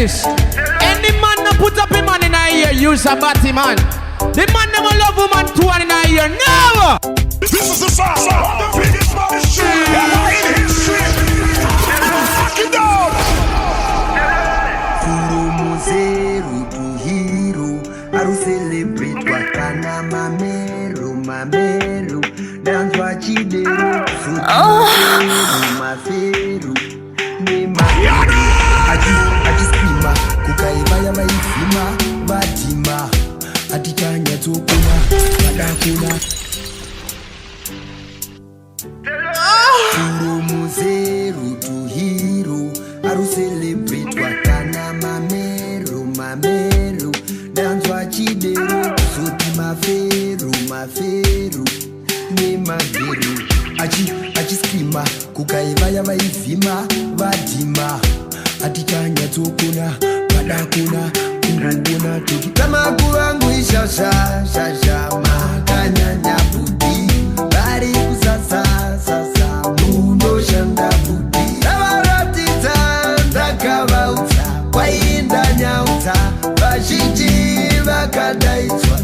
this. Any man that put up him man in a ear, use a batty man. The man never love woman two in a ear, never. This is the sound, the biggest man in street. In his street. Fuck it down. From zero to hero, I will celebrate Wakana Mamero, Mamero. Dance what you do, so my favorite. Ajisima kukaibaya maifima batima atichanya tukuna badakuna From zero to hero, I will celebrate Wakana Mamero, Mamero. Dance what you do, so my favorite. Achiskima kukaivaya vaivhima vadhima atichanya tsokona padakona kungona toki tamakuvangu ishasha makanyanya budi vari kusasa mundoshanda budi avaratidza ndakavaudza kwaindanyaudza vazhinji vakadaidzwa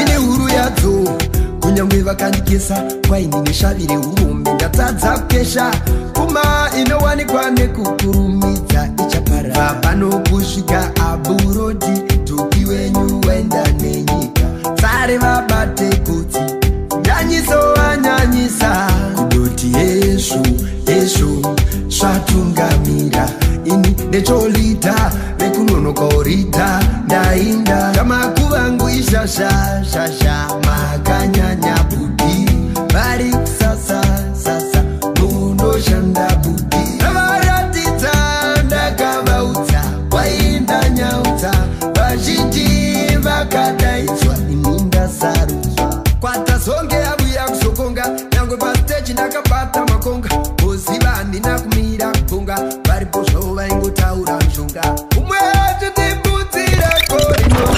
inini huru yadzo kunyangwe vakandikesa kwainini shavire urombe ndatadza kesha kuma inowanikwa nekukurumidza ichapara pano kusvika aburodi toki wenyu wenda nenyika tsare vabate kuti nyanyiso wanyanyisa kudoti yeshu svatungamira ini ndecholita nekunonokaurita ndainda kamakuvangu ishasha makanyanya budi vari kusasa mundoshanda budi avaratidza ndakavaudza kwaindanyaudza vazhinji vakadaidzwa ini ndasarudzwa kwatazonge abuya kuzokonga nyangwe pasteji ndakabata makonga oziva handina kumira kubvunga varipo zvavo vaingotaura mishonga umwe achitipudzira korino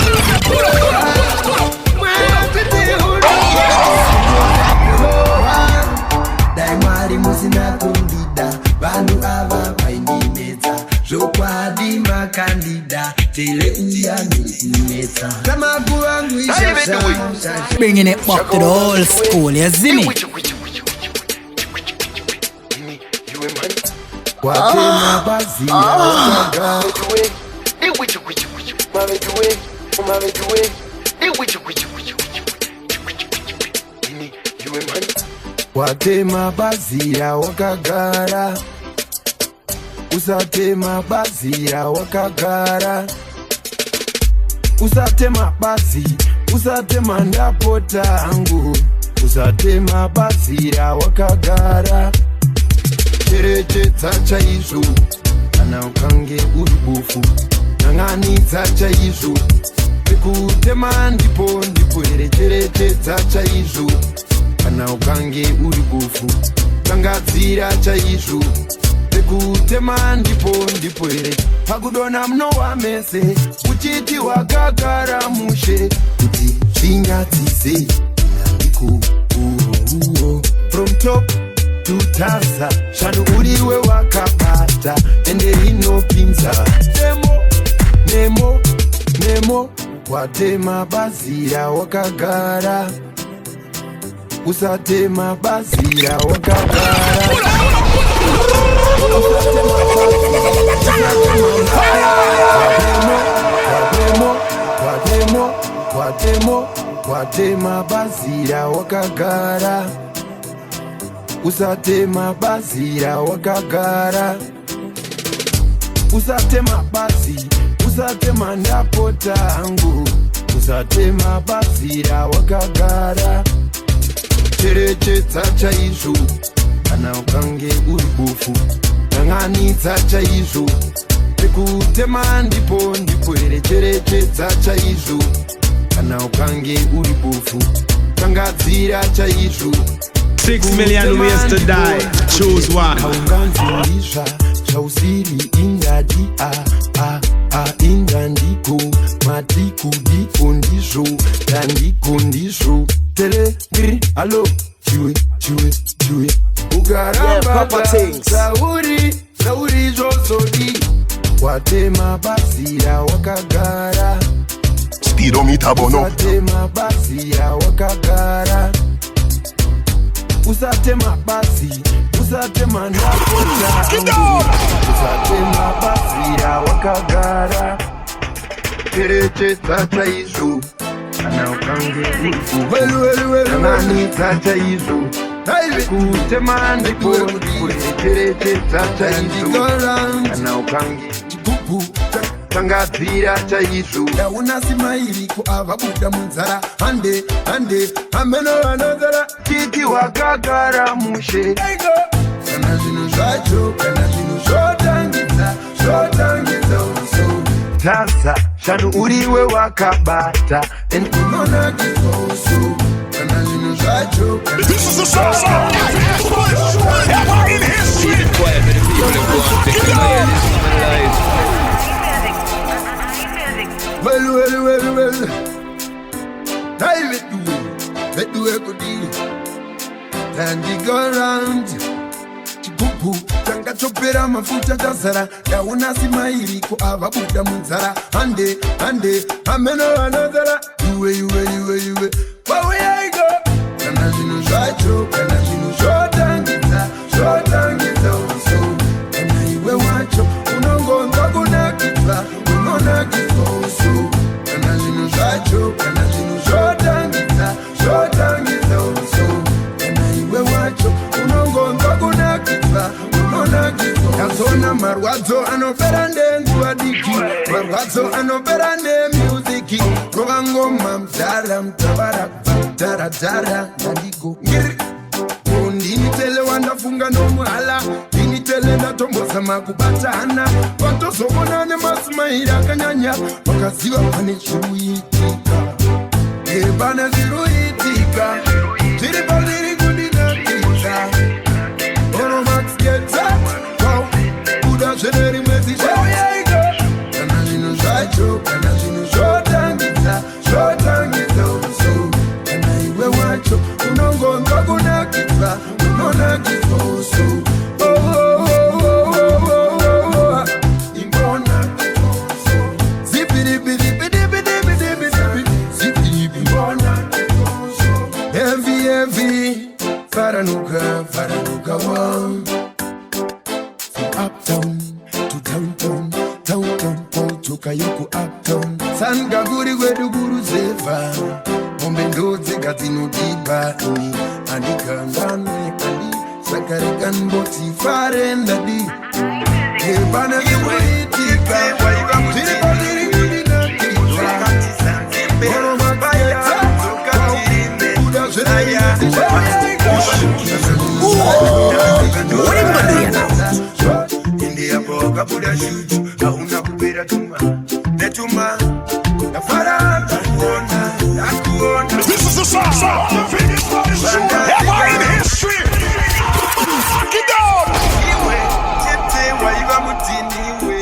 dai mwari musina kundida vanhu ava vaindinetsa zvokwadi makandida tele uyandiinetsa tamakuvangu ishasha bringing it back to the old school, you see me? Watema bazia wakaga watema bazia wakagara usatema bazia wakagara usatema bazi usatema ndapota angu usatema bazia wakagara cherechedza chaizvo kana ukange uri bofu nanganidza chaizvo pekutema ndipo here cherechedza chaizvo kana ukange uri bofu tangadzira chaizvo pekutema ndipo here pakudona munowa mese uchiti wakagara mushe kuti zvinyadzise nandiko from top tutaza shanu uriwe wakapata ende rinopinza nemo watema bazira wakagara usatema bazira wakagara watema bazira wakagara usatema bazira wakagara usatema bazi usatema ndapota angu usatema bazira wakagara cherechedza chaizvo kana ukange uri bofu nanganidza chaizvo pekutema ndipo here cherechedza chaizvo kana ukange uri bofu tangadzira chaizvo 6 million ways to die. Choose one. Kaunganzindisha chausiri ingadi ingandiko matiku diko ndizvo dandiko ndizvo tele ngiri alo chiwe ugaramba sauri zvozodi watema basi ya wakagara Speedometer bono watema basi ya wakagara usatema basi usatema nakota usatema basi ya wakagara Kereche tata isu ana ukange uku nani tata isu kutema ndipo kereche tata isu ana ukange uku Tangatira cha Yesu ya unasimairi ku ababuda munzara ande ameno anazara kiti wakagara mushe kana zinu zwacho kana zinu shotangiza uso tasa shanu uriwe wakabata enkunona kisoso kana zinu zwacho This is the sound ever in history. Quiet for the people who go and take them away. This is my life. Well. Let do it good deal. Then you go around. Chipupu, tanga chopera mafuta tasara. Ya unasimairi ku ababuda munzara. Ande, ameno anazara. You. But where I go? Kana zinu shacho, kana zinu shotangiza uso. Kana iwe wacho, unongonza kuna kitwa, unona kisoso. Kana zinu shacho, kana zinu shotangiza uso. Kana iwe wacho, unongonza kuna kitwa, unona kisoso. Yazona marwazo anopera ndengu adiki, marwazo anopera nde musiki. Roga ngoma mtara mtabara, dara nadigo ngiri. Ndini tele wandafunga no muhala, ndini tele ndatomboza makubatana. Wanto sobonane masimaira kanyanya, wakaziwa pane chiruitika. Ebana ziruitika, chiripaliri kundina kita. Ono max get up, wow, kuda jeneri mwezi shawiyaiga. Kana zinu shacho, kana zinu shotangiza uso. Kana iwe wacho, unongonza kuna kitwa, unona kisoso. Imbona kisoso. Zipidi, imbona kisoso. Heavy, faranuka one. From uptown to downtown, toka yuko uptown. Sanga guri wedu guru zeva. Mombe ndoze katino dibani. Andikangane, sakarikan boti farendadi. Ebana ziwitika, chiripaliri kudina kita. Ono makayeta, kuda zhenaya. What am I doing now? India boga buda shuju, hauna kupera tuma. Netuma, na faranda kuona. This is the sound ever in history. Fuck it down. Iwe, tete waiva mutiniwe.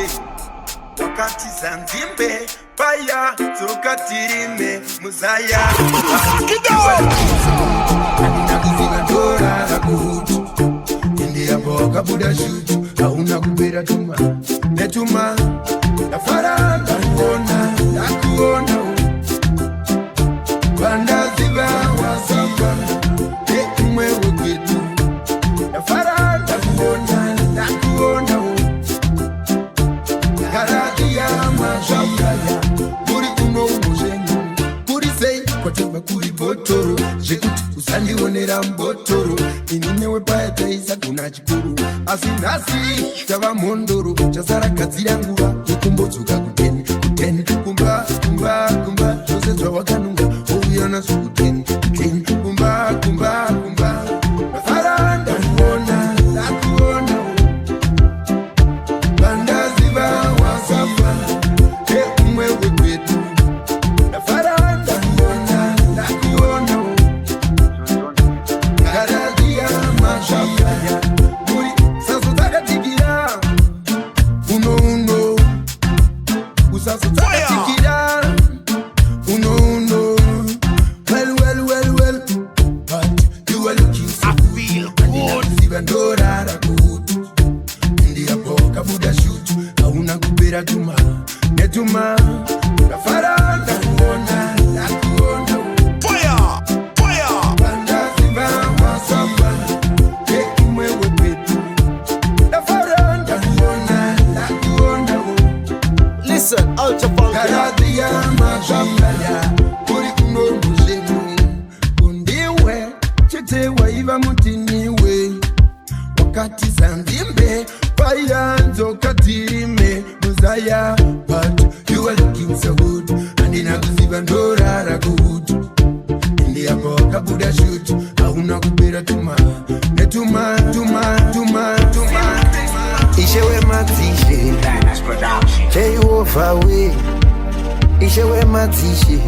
Wakati zanzimbe, paya, tokatirime, muzaya. Fuck it down. Nakuziga dora na kuhutu. India boga buda shuju, hauna kupera tuma. Netuma, na faranda kuona. Banda ziva wasiva, mwewe kwetu. Na faranda kuona. Karadia mashaya, kuri kuno umuzenu. Kuri sei, kwa teba kuri botoro. Jekuti usanionera mbotoro. Ininewe paya taisa kuna chikuru. Asinasi, chava mondoro. Chasara kazi yanguwa, kukumbozuka kuteni. Kumba. Jose zwa wakanunga, oviyana sukuteni. Kumba. Faranda kuona. Banda ziva wasafa, mwewe kwetu. Faranda kuona. Karadia mashaya, muri saso takatikira. Uno, usaso takatikira. Uno, well, Gute waiva mutiniwe wakati sanzimbe Payanzo katirime Muzaya But you are looking so good Andina kuziva ndorara good Indi yako kabuda shoot Hauna kupira tuma Netuma Ishewe matishe Stay over way Ishewe matishe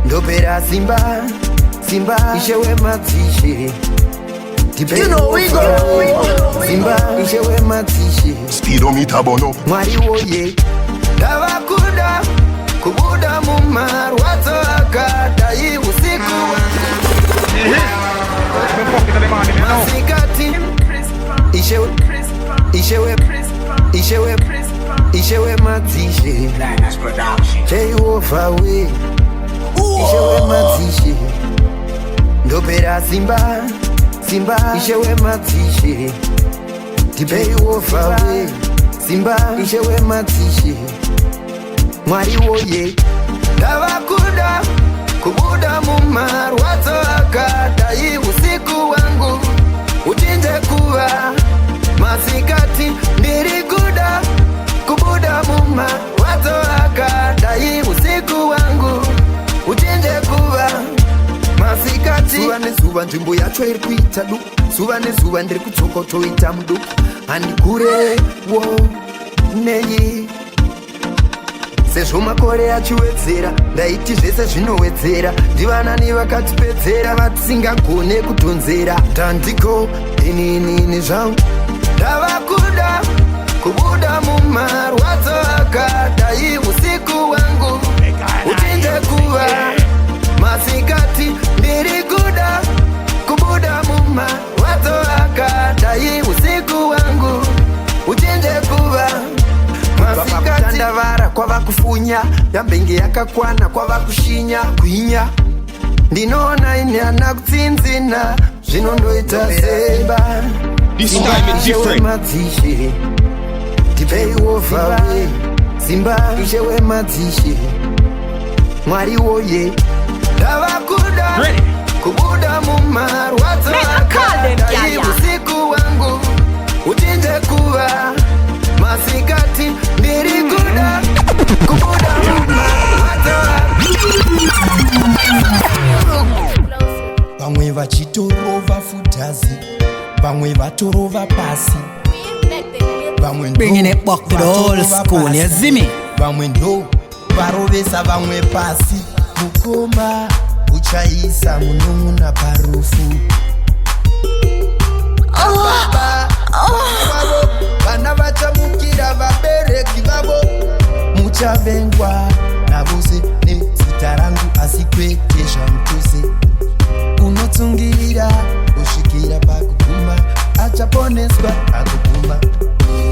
Ndopera Simba Ishewe matishe You know we go Simba Ishewe matishe Speedometer bono Mwari woye Tawakuda Kubuda mumar Wato akata Hii usiku Masikati Ishewe matishe Stay over way Ishewe matishe Ndopera Simba Ishewe matishe Stay over way Simba Ishewe matishe Mwari woye Tawakuda Kubuda mumar Wato akata Hii usiku wangu Uchinje kuwa Masikati Ndirikuda Kubuda mumar Wato akata Hii usiku wangu Uchinje kuwa Masikati Suva njimbo yacho iri kuita du Suva ndiri kutsokoto ita mdu Andikure wo neyi Sezvo makore achiwedzera Ndaiti zvese zvinowedzera Ndivanani vakatipedzera Vatisingagone kutonzera Tandiko inini zvangu Ndavakuda Kubuda mumarwadzo akata Hii usiku wangu Uchinje kuva Masikati ndirikuda Kubuda mumarwadzo akata Hii usiku wangu Uchinje kuva Masikati ndavara kwava kufunya Yambenge yakakwana kwava kushinya Kuinya Ndinona inyana kutsinzina Zvinondoita seba This time it's different. Matishe Tipei over Simba Ishewe matishe Mwari woye Tawakuda Kubuda mumar Wato akata Hii usiku wangu Uchinje kuwa Masikati ndirikuda Kubuda mumar Wato Vamwe vachitorova futazi Vamwe vatorova pasi Bringing it back to the old school, you see me? Vamwe ndo varovesa vamwe pasi Mukoma uchaisa munun'una parufu Baba Vana vachamukira vabereki vavo Muchavengwa navose nezita rangu asi kwete zvamutose Unotsungirira kusvikira pakuguma achaponeswa akuguma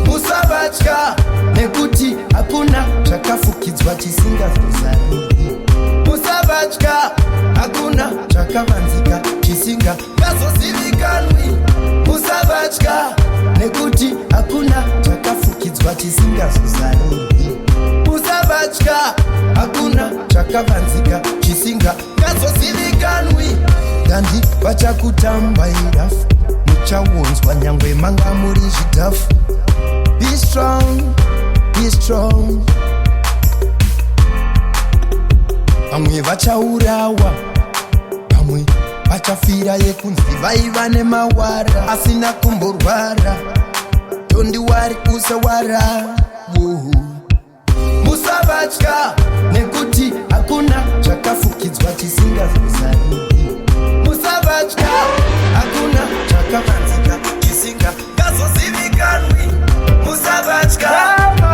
Musavatya nekuti hakuna zvakafukidzwa chisingazozaruri Musavatya hakuna zvakavanzika chisingazozivikanwi Musavatya nekuti hakuna zvakafukidzwa chisingazozaruri Musavatya hakuna zvakavanzika chisingazozivikanwi Dandi vachakutambaira muchaonzwa nyangwe manga muri zvidhafu Be strong, be strong Vamwe vachaurawa Vamwe vachafira yekunzi vaiva nemawara Asina kumborwara Don't worry usawara Musavatya nekuti hakuna zvakafukidzwa chisingazozaruri Musavatya hakuna zvakavanzika chisingazozivikanwi Musavatya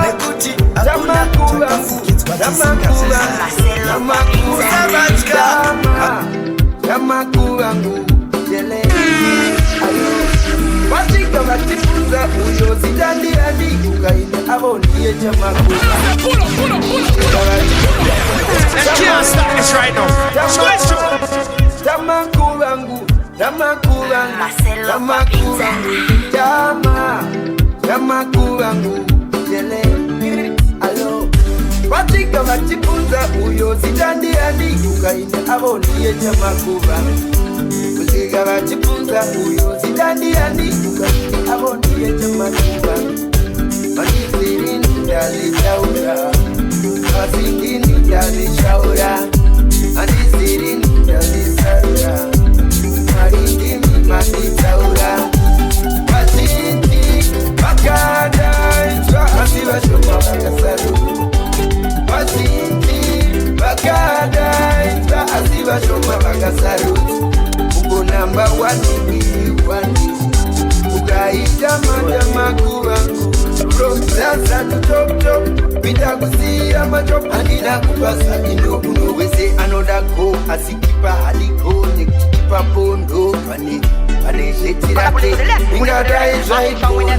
nekuti hakuna zvakafukidzwa chisingazozaruri Musavatya Yamakurangu Yele Vasika vatifunza uyo zitandiani Ukaine avoniye chamakurangu They can't stop this right now. Switch to Yamakurangu Yamakurangu Yele Alo Vasika vatifunza uyo zitandiani Ukaine avoniye chamakurangu vachipunza uyo zidandiandisuka avondiyetematuva manizirini ndalizhaura masindini ndalizhaura manizirini ndalizaura marindimi manditaura vazhinji vakadainzwa asi vashoma vakasaru vazhinji vakadainzwa asi vashoma vakasaru ugonamba waniiwani ukaita madamakuvangu romzaza tutoptop pinda kusiya matop andina kupasa ino kuno wese anodako asikipa haliko nekukipa pondo pane zvetirate ingadai zvaikona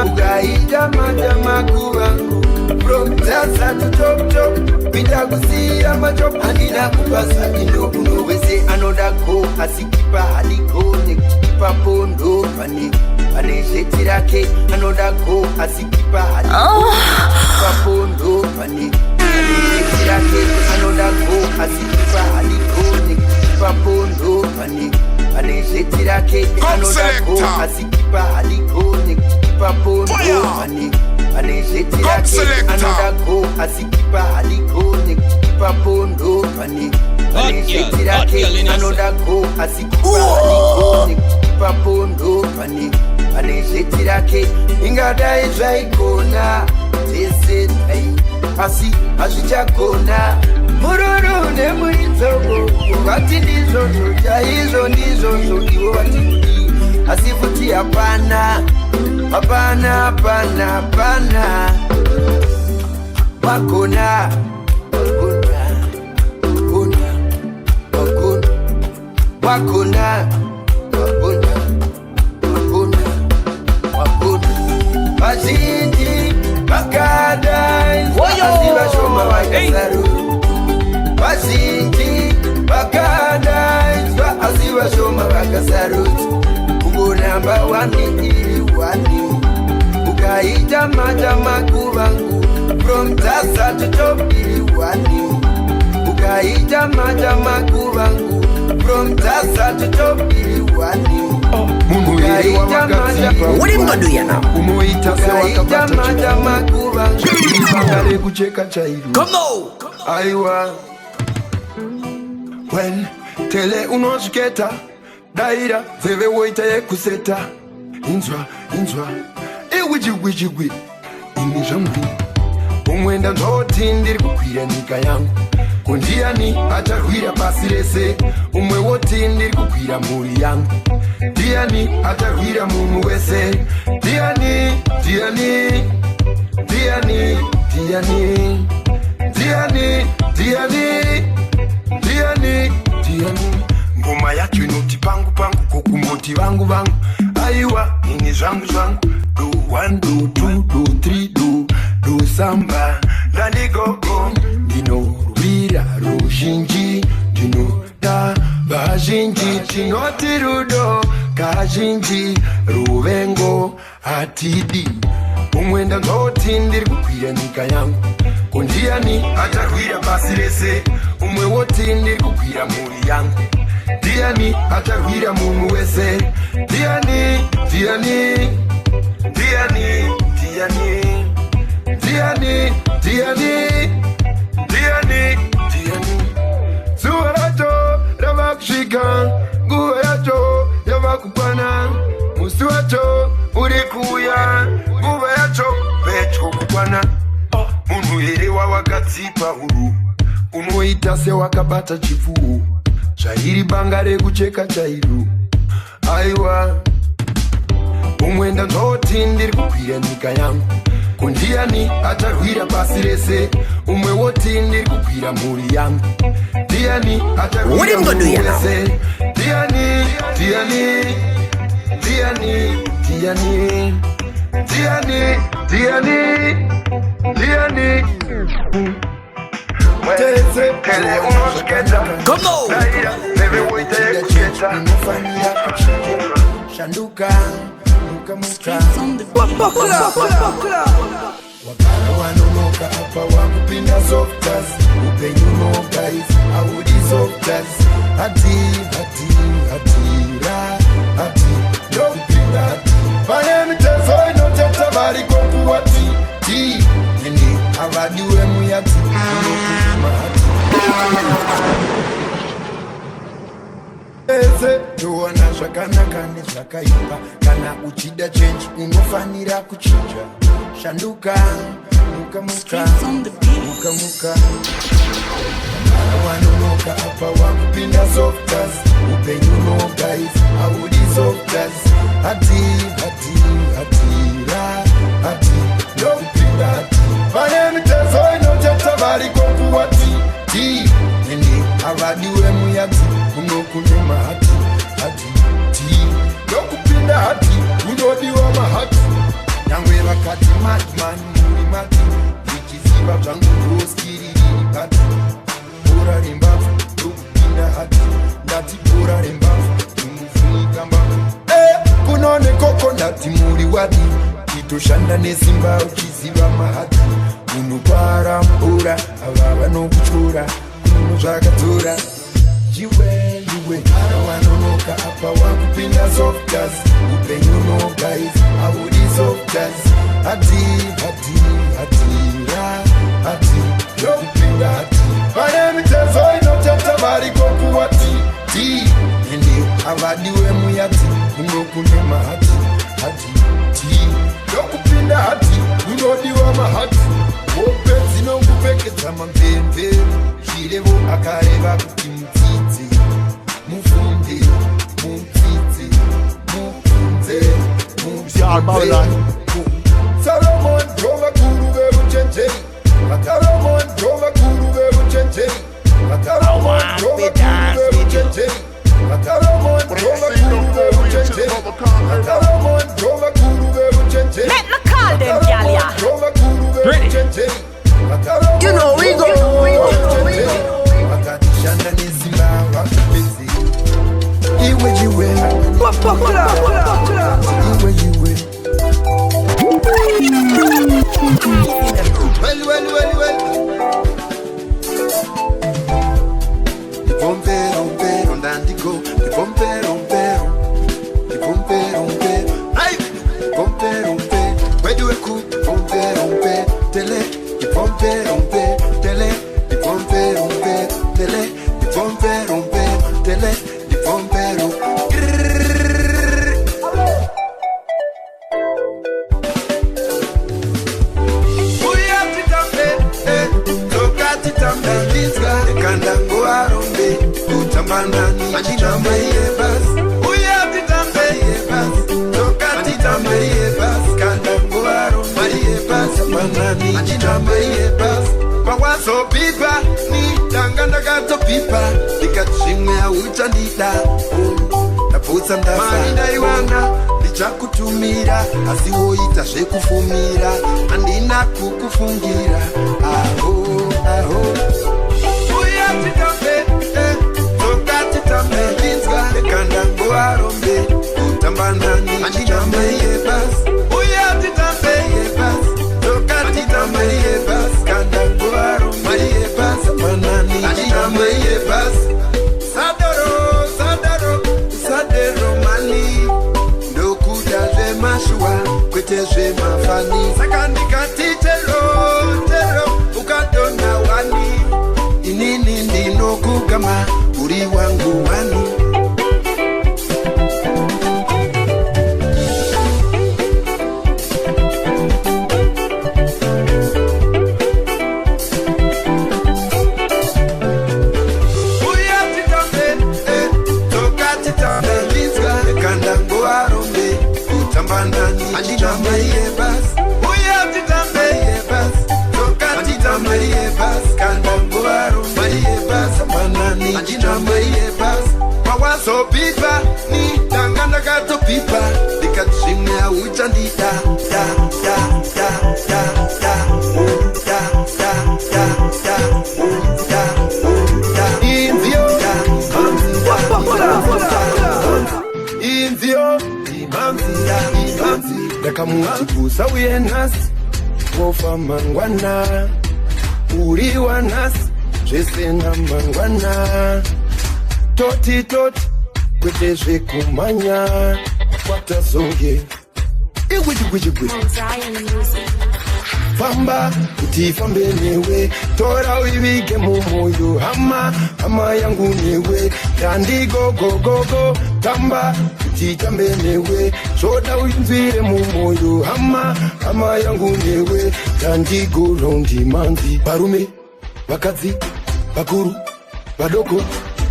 ukaita madamakuvangu romzaza tutoptop pinda kusiya matop andina kupasa ino kuno wese anodako asikipa haliko nekukipa pondo pane zvetirake anodako asikipa haliko nekukipa pondo pane zvetirake anodako asikipa haliko nekukipa pondo pane zvetirake anodako asikipa haliko nekukipa pondo pane zvetirake anodako asikipa haliko nekukipa pondo pane zvetirake anodako asikipa haliko nekukipa pondo pane zvetirake ingadai zvaikona tesetai asi hazvichagona mururu nemuinzoko vati ndizvozvo chaizvo ndizvozvo ivo vatikuti asi futi hapana wakona vazhinji vakadainzwa asi vashoma vakasaru vazhinji vakadainzwa asi vashoma vakasarudzi ugonamba waniiwani ukaita madamakuvangu from tasa to top iriwani ukaita madamakuvangu from tasa to top iriwani ukaita madamakuvangu ibangare kucheka chairo aiwa well tele unosviketa daira zeve woita yekuseta inzwa iwijigwijigwi ini zvamuri umwenda nzoti ndiri kukwira nyika yangu kundiani acharwira pasi rese umwe woti ndiri kukwira mhuri yangu ndiani acharwira munhu wese ndiani ngoma yacho inoti pangu kokumoti vangu aiwa ini zvangu do 1 do 2 do 3 do samba ndanigogo ndinorwira ruzhinji ndinoda vazhinji tinoti rudo kazhinji ruvengo hatidi umwenda nzoti ndiri kukwira nyika yangu kundiani acharwira pasi rese umwe woti ndiri kukwira mhuri yangu ndiani acharwira munhu wese ndiani zuva racho rava kusvika nguva yacho yava kukwana musi wacho uri kuuya nguva yacho pedyo kukwana munhu here wawakatsipa uru unoita sewakabata chipfuwo zvairi banga rekucheka chairo aiwa umwenda nzoti ndiri kukwira nyika yangu kundiani acharwira pasi rese umwe woti ndiri kukwira mhuri yangu ndiani acharwira munhu wese ndiani tele unosketa bebe woite yekusketa shanduka muka wakara wanonoka apa wakupinda softas upenyu no guys Unotowana zvakanaka nezvakaipa. Kana uchida change unofanira kuchinja. Shanduka, muka muka, muka muka. Wanonoka apa wakupinda softas. Upenyu no guys, audi softas. Hati, hati, hati, ra, hati, lokupinda hati. Pane mitezo inoteta vari koku hati. Ti, nene, avadiwe muyati. Unokunema hati, hati, ti. Lokupinda hati, unodiwa mahati. Nyangwe vakati madman, muri mati. Vichiziva vyangu roskiri hati. Bora rimbavu, lokupinda hati. Ndati bora rimbavu, tumufunika mbavu. Kunone koko ndati muri wadi. Itoshanda nesimba uchiziva mahati. Unopara mbura, avava nokuchura. Kuno zvakatura. Jiwe, jiwe, wanonoka apa wakupinda softas. Upenyu no guys, audi softas. Hati, hati, hati, ra, hati, lokupinda hati. Pane mitezo inoteta vari koku hati. Ti, nene, avadiwe muyati. Unokunema hati, hati, ti. Lokupinda hati, unodiwa mahati. Wope zinongupekeza mambembe. Shirevo akareva kuti mutitsi. Mufunde, mutitsi. Mufunze, mufunze. Salomon drova guru veruchenjeri. Salomon drova guru veruchenjeri. Salomon drova guru veruchenjeri. Salomon drova guru veruchenjeri. Salomon drova guru veruchenjeri. Let me call them, gal, yeah. Drova guru veruchenjeri. You know we go. Akatishanda nezimba wakupenzi. Iwe jiwe. Iwe jiwe. Well. Di pompero, ndandigo. Di pompero. Di pompero. Ay, di pompero. Where do we cook? Pompero. Tele. Di pompero. Tele. Di pompero. Tele. Di pompero. Tele. Di pompero. Kandango arombe utambanani ajitamba yebas uya titambe yebas tokati tambe yebas kandango arombe yebas manani ajitamba yebas kwawaso pipa ni tanganda gato pipa nikachimwe auchandida taputsa ndasa maida iwana ndichakutumira asiwoita zvekufumira andina kukufungira aho Kandango arombe utambanani ajitamba yebas uya titambe yebas tokati tambe yebas kandango arombe yebas manani ajitamba yebas sadero mani ndokuda zvemashua kwete zvemafani saka ndikati tero ukadona wani inini ndinokugama uri wangu wani. Kandango arombe utambanani ajitamba yebas uya titambe yebas tokati tambe yebas kandango arombe yebas manani ajitamba yebas kwawaso pipa ni tanganda gato pipa nikachimwe auchandida Inzio, imanzi, ndakamuchikusa uye nhasi, wofa mangwana, uri wanhasi, zvese namangwana, toti, kwete zvekumanya, kwata zonge, igwiji. famba kuti fambe newe tora uivige mumoyo hama yangu newe dandi go go go go tamba kuti tambe newe shoda uinzire mumoyo hama yangu newe dandi go rondi manzi barume vakadzi vakuru vadoko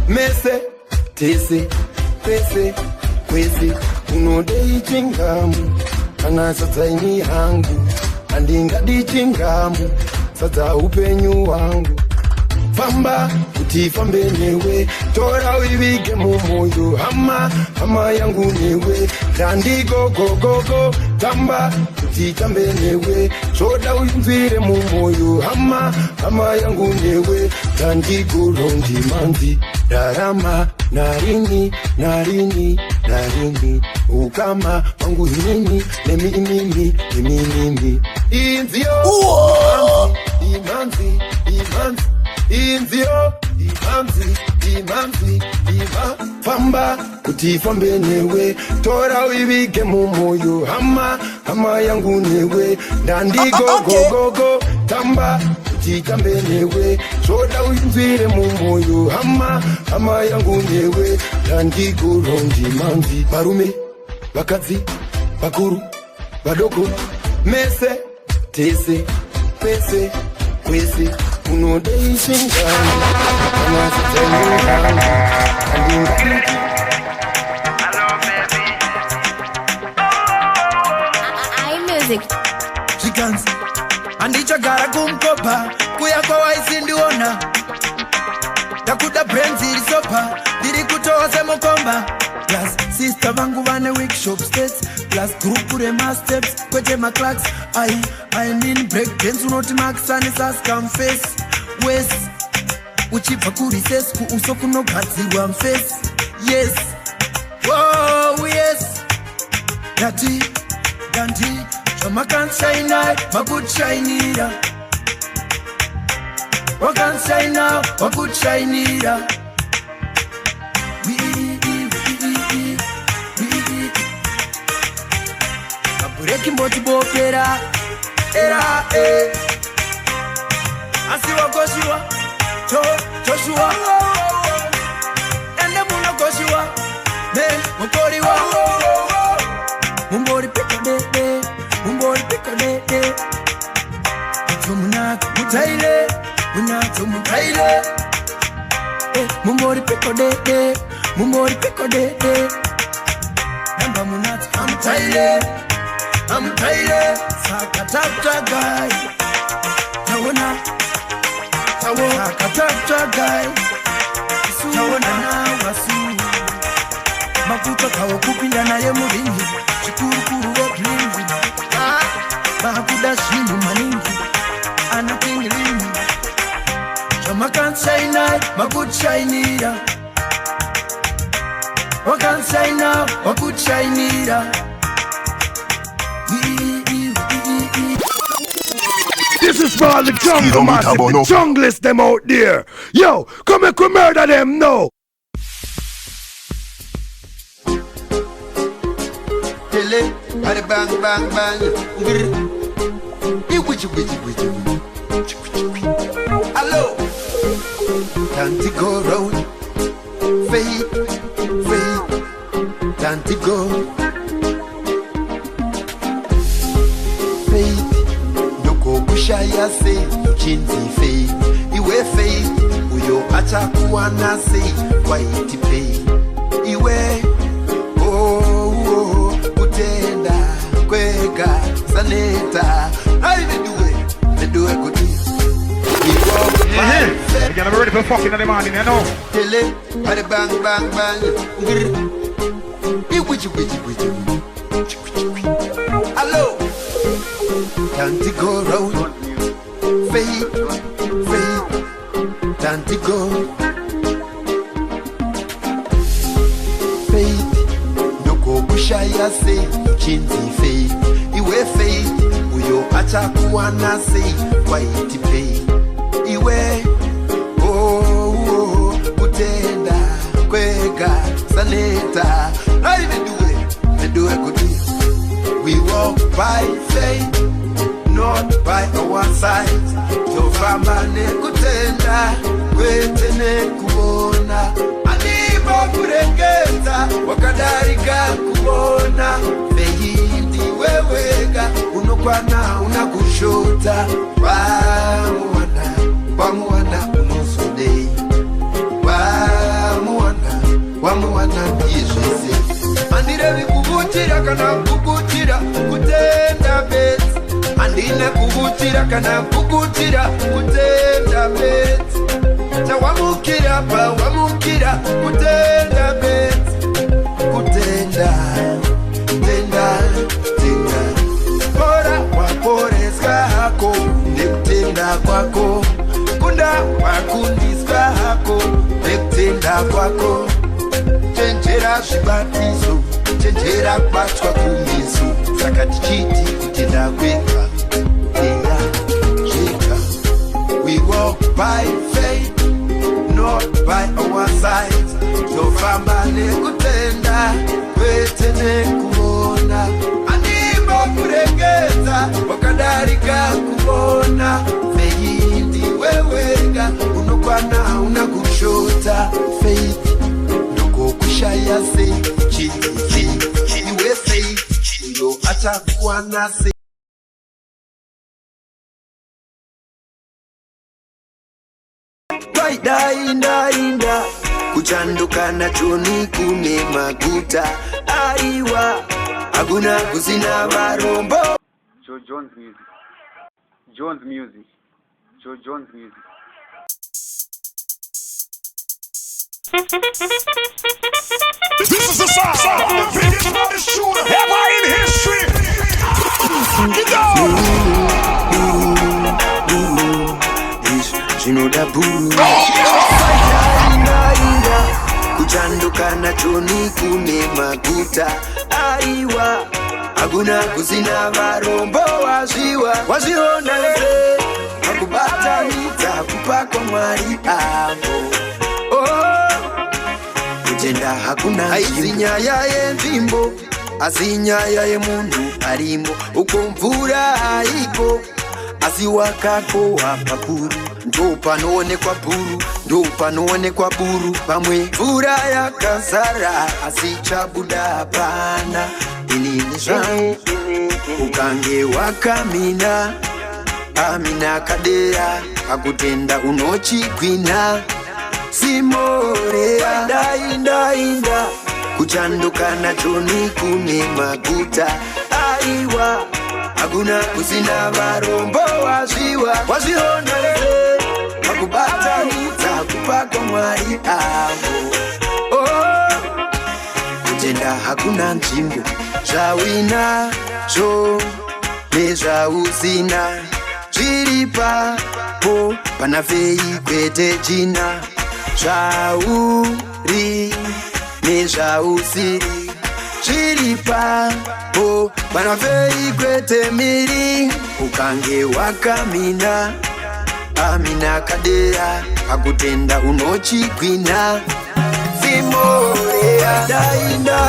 mese tese pese kwese unode chingamu kana sadzaini hangu andingadi chingamu sadza upenyu wangu famba kuti fambe newe tora uivige mumoyo hama yangu newe dandi go go go go tamba kuti tambe newe shoda uinzire mumoyo hama yangu newe dandi go rondi manzi darama narini ukama wangu nini nemi inzio imanzi inzio imanzi famba kuti fambe newe tora uivige mumoyo hama yangu newe dandi go go go go tamba kuti tambe newe shoda uinzire mumoyo hama yangu newe dandi go rondi manzi barume vakadzi vakuru vadoko mese tese pese kwese unode chingamu kana sadzaini hangu music chikanzi andichagara kumkopa kuya kwa waisi ndiona takuda brenzi ilisopa ndiri kutoa semokomba plus sister vangu vane workshop states plus group rema steps kwete maclax I mean break dance unoti maxani saskam face wes uchibva kurises kuuso kunogadzirwa mface yes oh yes dati dandi chamakansaina makutshainira wakansaina wakutshainira kabureki mboti bokera era asiwa goshiwa Joshua ende muna goshiwa men mukoriwa mumbori pika dede Tumuna mutaile munato mutaile mumbori pika dede namba munato amutaile sakatata guy tawona sakatata guy tawona na wasu makuta kawo kupinda naye muringi chikurukuru weklingi bakuda shinu maningi anakingilingi chamakansaina makutshainira wakansaina wakutshainira. This is for all the jungle massive, the junglist them out there. Yo, come and murder them now. Tele, bang bang bang. Hello. Tantigo road. Faith. Tantigo. Faith. Kushaya say chinzi faith iwe faith uyo acha kuwana say white pay iwe utenda kweka saneta I do it good we gotta be ready for fucking in the morning, you know. Tele bang bang bang hello Tantigo road, faith, Tantigo, faith, Noko Kushaya say, Chinzi faith, Iwe faith, Uyo Achakuana say, white pay, Iwe, Utenda, Kweka, Saneta, I do it good. We walk by faith. Not by sight. Tofamba nekutenda kwete nekuona. Aliva kurekeza wakadarika kuona. Feindi wewega unokwana unakushota. Wamuwana unosudei. Wamuwana yeshese. Andire vikuvutira kana kukutira kutenda beti. Andine kuvutira kana kukutira kutenda beti. Wamukira kutenda beti. Kutenda Bora waporezka hako nekutenda kwako. Kunda wakundiswa hako nekutenda kwako. Chenjera zvibatizo, chenjera kubatwa kumiso. Saka tichiti kutenda kweka, tenda zveka. We walk by faith, not by our sight. Tofamba nekutenda kwete nekuona. Anima kurekeza wakadarika kuona. Feindi wewega unokwana unakushota. Faith kushaya say iwe say ndo atakuwa na say. Inda kuchanduka nacho ni kune maguta. Aiwa hakuna kuzina varombo. Joe Jones music. This is the sound of the biggest body shooter ever in history. Get down. Shinoda buru. Kuchanduka nacho ni kune maguta. Aiwa hakuna kuzina varombo waziona ze. Hakubata nitakupa kwa mwari amo. Kutenda hakuna aizinyaya yenzimbo. Azinyaya ye mundu arimo. Uko mvura haiko. Asiwakako wapapuru. Ndopa none kwa buru. Pamwe mvura ya kasara. Asichabuda hapana. Inini zangu ukange wakamina. Amina kadea akutenda unochigwina. Simorea inda kuchanduka nacho ni kune maguta. Aiwa hakuna kuzina varombo waziona ze. Makubata nitakupa kwa mwari amo. Kutenda hakuna njimbo. Zawina zo neza uzina. Chiripa po panafei kwete jina. Shauri nesha usiri. Chiripa po panafei kwete miri. Ukange wakamina. Amina kadea akutenda unochigwina. Simorea inda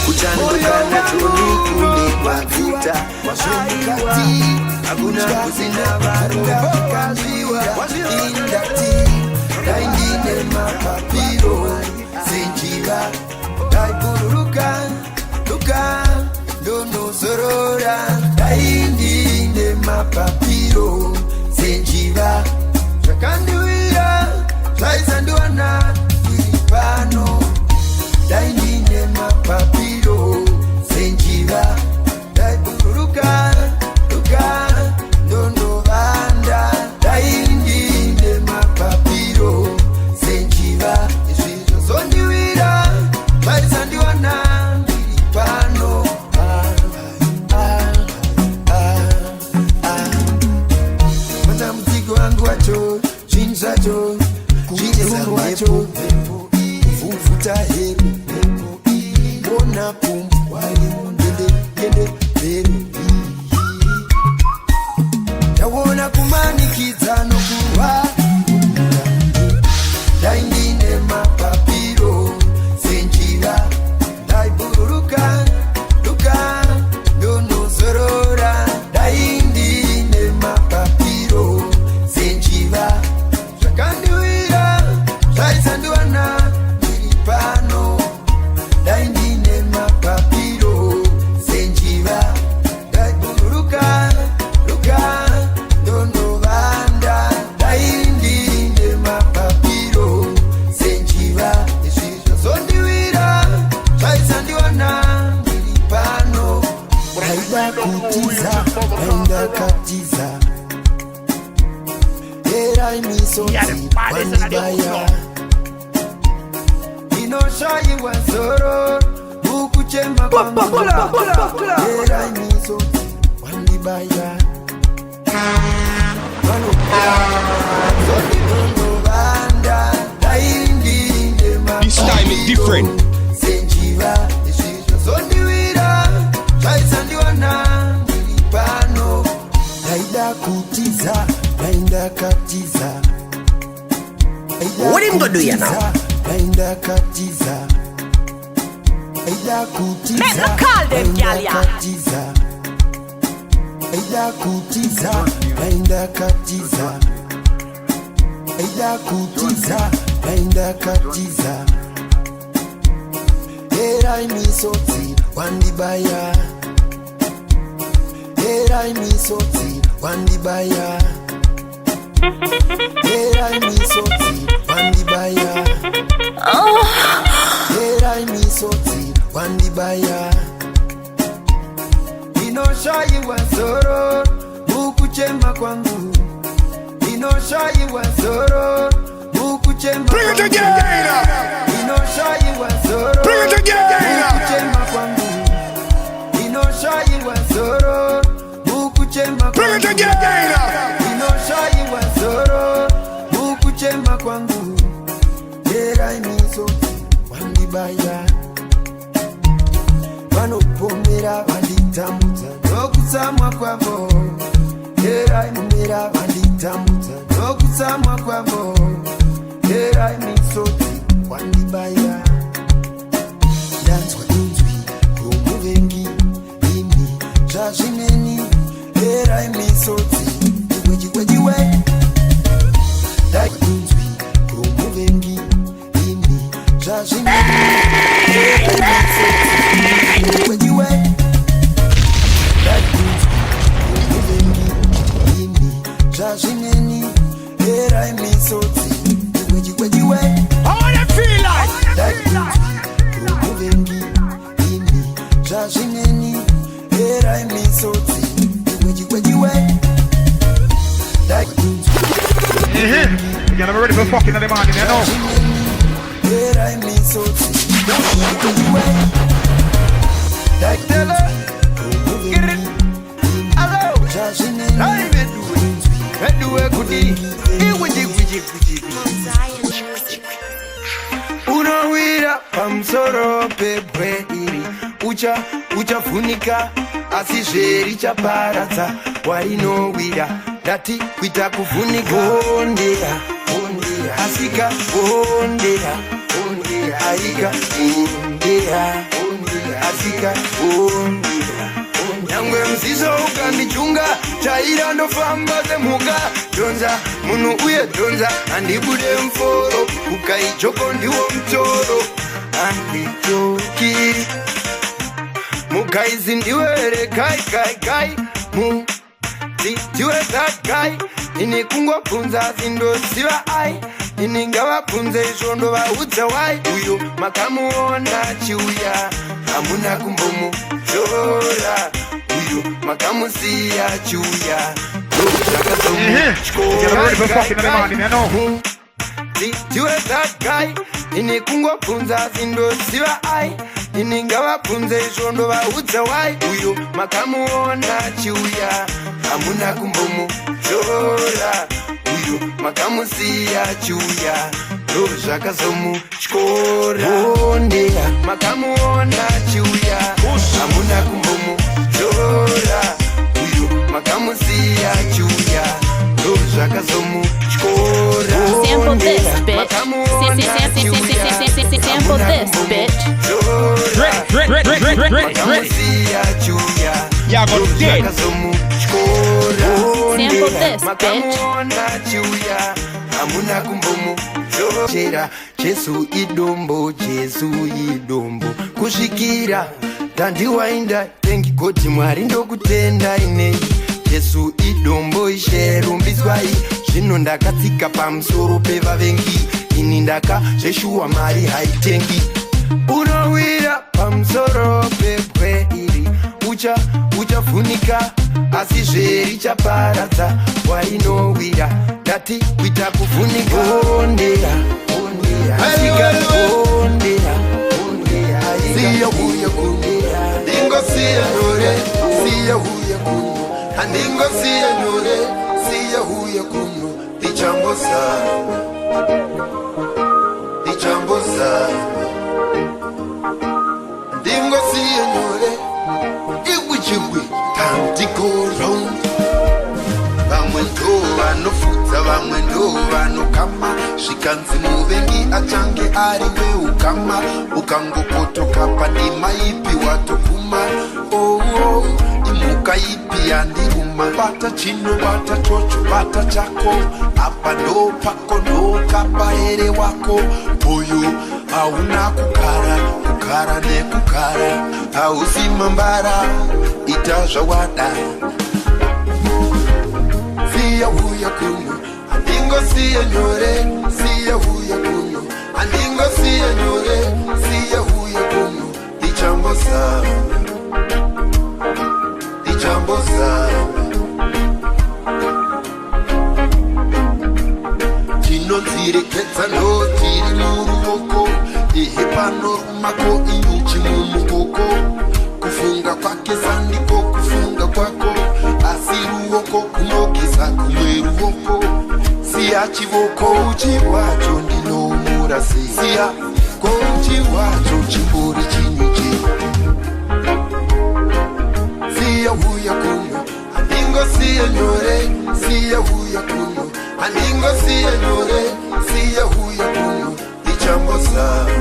kuchanduka nacho ni kune maguta. Hakuna kuzina varombo indati. Daingine mapapiro zenjiva. Daiburuka dono zorora. Daingine mapapiro zenjiva. Chakanduira zaizanduana iripano. Daingine mapapiro zenjiva. Daiburuka dono vanda. Daingine mapapiro zenjiva. Izvizo zondiwira vaizandiwana iripano. Mata mzigo wangu wacho chinzacho kucheza wacho. Vuvuta heru bona pumpu yende beru. Yawona kumanikiza nokuwa. Daingine mapapiro zenjiva. Daiburuka dono zorora. Daingine mapapiro inoshayiwa soro ukuchema kwangu era imiso wandibaya This time is different. Senjiva ishisho sondiwira chaisandiwana ndilipano naida kutiza nainda katiza What him gonna do you now? nainda katiza naida kutiza Make me call them, girl, yeah. katiza naida kutiza nainda katiza naida kutiza nainda katiza era imisotsi wandibaya era imisotsi wandibaya era imisotsi wandibaya era imisotsi wandibaya inoshayiwa soro ukuchema kwangu inoshayiwa soro ukuchema Bring it again! inoshayiwa soro Bring it again! ukuchema kwangu inoshayiwa soro ukuchema Bring it kwangu again! inoshayiwa soro ukuchema kwangu era imiso wandibaya vanopomera vanditambudza nokutsamwa kwavo era imomera vanditambudza nokutsamwa kwavo era imisoti wandibaya ndanzwa inzwi romuvengi imi zvazvineni era imisoti igwejiwe ndainzwi romuvengi imi zvazvineni era imisoti igwejiwe ndainzwi romuvengi imi zvazvineni era imisoti igwejiwe How do you feel like? romuvengi imi zvazvineni era imisoti igwejiwe You gotta be ready for fucking in the morning, you know? era imisoti igwejiwe unowira pamusoro pebwe iri uchafunika asi zverichaparadza warinowira ndati kuita kuvhunika ondera asika ondera aika ondera asika ondera nyangwe mzizo ukandichunga chaira ndofamba semhuka donza munhu uye donza handibude mforo ukaichoko ndiwo mtoro handichoki mukaizi ndiwere kai ndiwe that guy ini kungobvunza sindosiva ai ini ngavabvunze izvo ndovaudza wai uyo makamuona chiuya hamuna kumbomutora uyo makamusiya chiuya ndiwe that guy ini kungobvunza sindosiva ai ini ngavabvunze izvo ndovaudza wai uyo makamuona chiuya hamuna kumbomutora uyo makamusiya chiuya ndozvakazomutyora ondera makamuona chiuya hamuna kumbomutora uyo makamusiya chiuya ndozvakazomutyora Sample this, bitch. Sample this, bitch. makamusiya chiuya Yeah, but dead. Sample this, bitch. makamuona chiuya hamuna kumbomuchera jesu idombo kusvikira tandiwainda tengigoti mwari ndokutenda inei jesu idombo isherumbiswai zvino ndakatsika pamusoro pevavengi ini ndakazveshuwa mari haitengi unowira pamusoro pebwe iri uchafunika asi zverichaparadza warinowira ndati kuita kuvhunika ondera asika ondera uya kuno tichamboza Dingo siye nyore Iwichigwi Tantiko round Vamwe ndo vanofudza vamwe ndo vanokama Zvikanzi muvengi achange ari weukama Ukangokotoka padima ipi watoguma Oh, imuka ipi yandiruma Bata chino, bata chocho, bata chako Apa ndo pako ndo kapahere wako Uyu hauna kukara nekukara Hausi mambara ita zvawada Siya huya kuno andingo siya nyore Siya huya kuno andingo siya nyore Siya huya kuno tichamboza Tinonzireketsa ndo tiri muruoko Ihe pano rumako inyuchi mumukoko Kufunga kwake sandiko kufunga kwako Asi ruoko kunogeza kumwe ruoko Siya chivoko uchi wacho ndinomurasi Siya ko uchi wacho chimbori chinyuchi Siya huya kuno andingo siya nyore Siya huya kuno andingo siya nyore Siya huya kuno tichamboza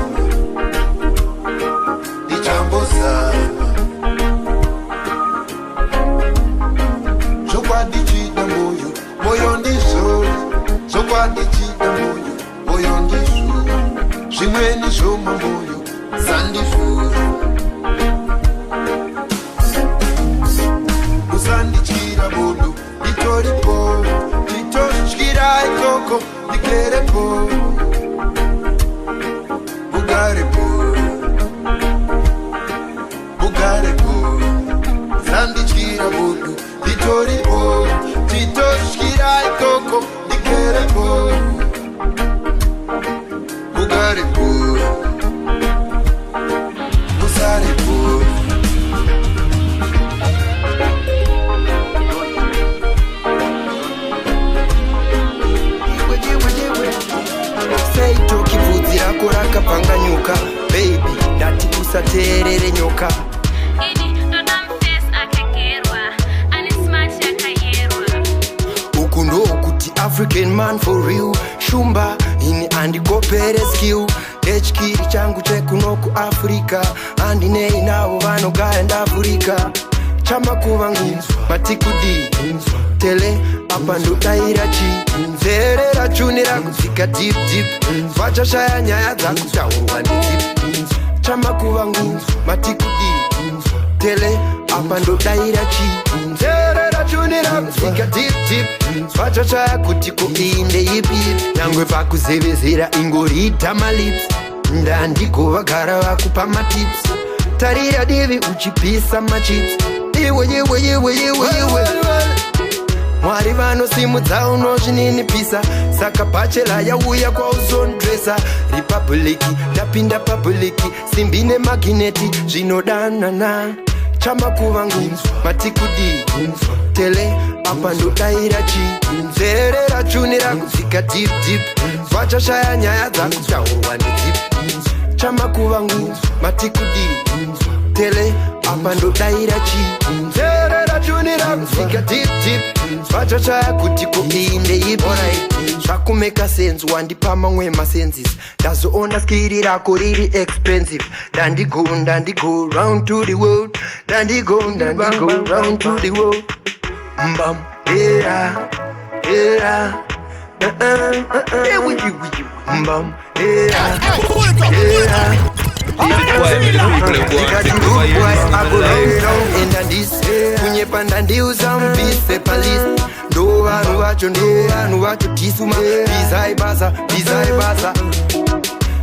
Zokwadi chida moyo ndizo Zokwadi chida moyo ndizo Zvimweni zvoma moyo sandizo Usandichira bodo nditoripo Nditoshkira ikoko ndikerepo Bugarepo Sandichira bodo nditoripo Nditoshkira ikoko ndikerepo Bugarepo Busarepo Seito kivudzi rako rakapanganyuka Baby, ndati usateerere nyoka Uku ndo kuti African man for real Shumba, ini andikopere skill Echikiri changu chekunoku Afrika Andinei navo vanogara ndafurika Chamakuva ngunzwa, matikudi Tele, apa ndodaira chi Nzerera chunira kudzika deep deep Vachashaya nyaya dzakutaurwa ndidip Chamakuva ngunzwa, matikudi Tele, apa ndodaira chi Nzerera chunira kudzika deep deep Vachashaya kuti kuinde ipi Nangwe pakuzevezera ingorita malips Ndandigova gara vakupa matips Tarira divi uchipisa machips Iwe Mwari vanosimudza unozvininipisa Saka bachela yauya kwauzondresa Republiki, ndapinda publiki Simbi nemagineti, zvinodanana Chamakuva ngunzwa, matikudi Tele, apa ndodaira chi Nzerera chunira kudzika deep deep Vachashaya nyaya dzakutaurwa ndidip Chamakuva ngunzwa, matikudi Tele, apa ndodaira chi Nzerera chunira kudzika deep deep Vachashaya kuti kuinde ipi Zvakumeka sense wandipa mamwe masenses Ndazoona skiri rako riri expensive Dandigo round to the world Dandigo round to the world Mbam, era Mbam, era kunyepa ndandiuza mbise palisi ndo vanhu vacho tisuma bizai basa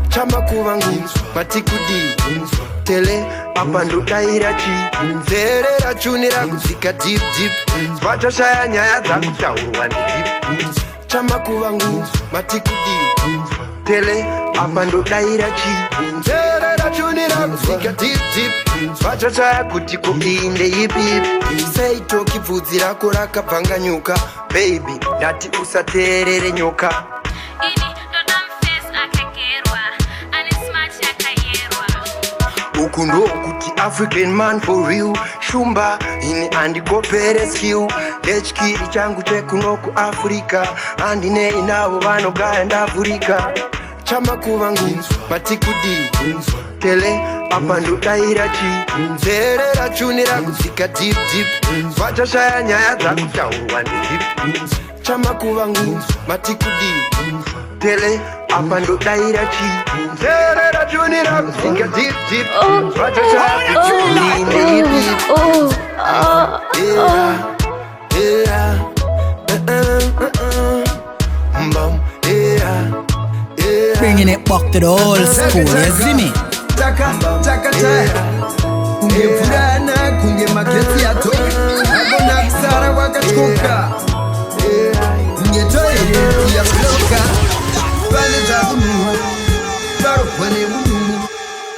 chamakuva ngunzwa matikudi Tele, apa ndodaira chi Nzerera chunira kudzika deep deep Vachashaya nyaya dzakutaurwa ndidip Chamakuva ngunzwa matikudi Tele, apa ndodaira chi Nzerera chunira kudzika deep deep Vachacha kuti kupinde ipi Seito kibvudzi rako rakabvanganyuka Baby, ndati usateerere nyoka Ini ndodomfes akagerwa ane smart yakayerwa Uku ndo kuti African man for real Shumba, ini andikopere skill Lechkiri changu chekunoku Afrika Andine inavo vanogaya ndavhurika Chama kuvangu, matikudi Tele, apa ndodaira chi Nzerera chuni rakudzika deep deep Vachashaya nyaya dzakutaurwa ndezip Chama kuvangu, matikudi Tele, apa ndodaira chi Nzerera chuni rakudzika deep deep Vachashaya kuchuni ndezip Bringing it back to the old school, you see me? Chaka, chaka, chaka Kunge furana, kunge makesi ya toka Hakuna kusara wakachoka Kunge toile ya kuloka Pale za kunua Baro pale mungu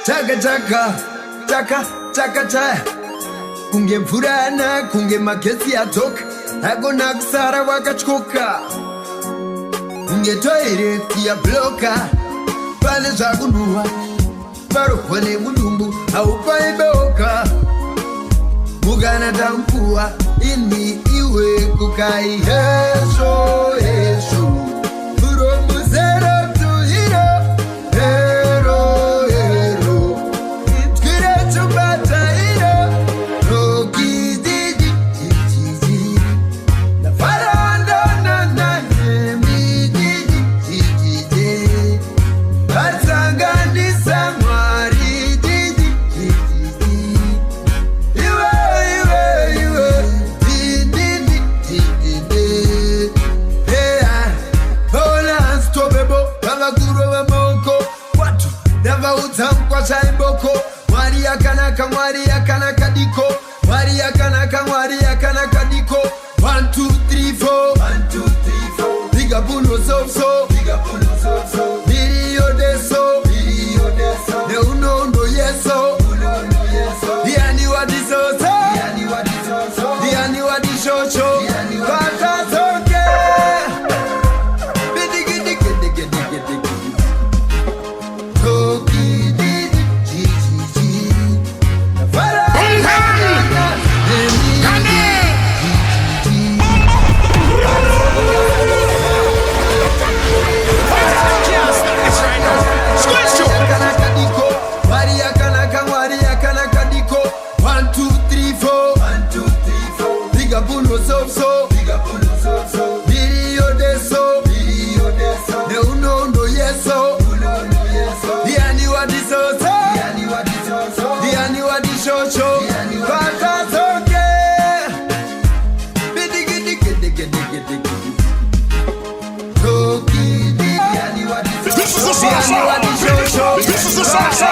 Chaka, chaka, chaka, chaka, chaka Kunge furana, kunge makesi ya toka Hakuna kusara wakachoka Kunge toile ya bloka Pale za kunua Baro pale mulumbu haupaiboka Mugana tampua ini iwe kukai Heso, heso Puro muzero tu hero Hero, hero Itkire chumbata hero Roki di di di di di Na farando na na nemi di di di di Batsangani sama Mwari yakanaka, mwari yakanaka diko Mwari yakanaka, mwari yakanaka diko 1, 2, 3, 4 1, 2, 3, 4 Biga buno so Biga buno so Mirio deso Mirio deso Ne uno ndo yeso Uno ndo yeso Diani wadi so Diani wadi so Diani wadi shosho Vata soke Bidi gidi gidi gidi gidi Toki so Biga puno so Video deso Video deso Ne uno ndo yeso Uno ndo yeso Diani wadi so Diani wadi so Diani wadi shosho Vata soke Bidi gidi gidi gidi gidi Toki Diani wadi so This is the salsa. This is the salsa.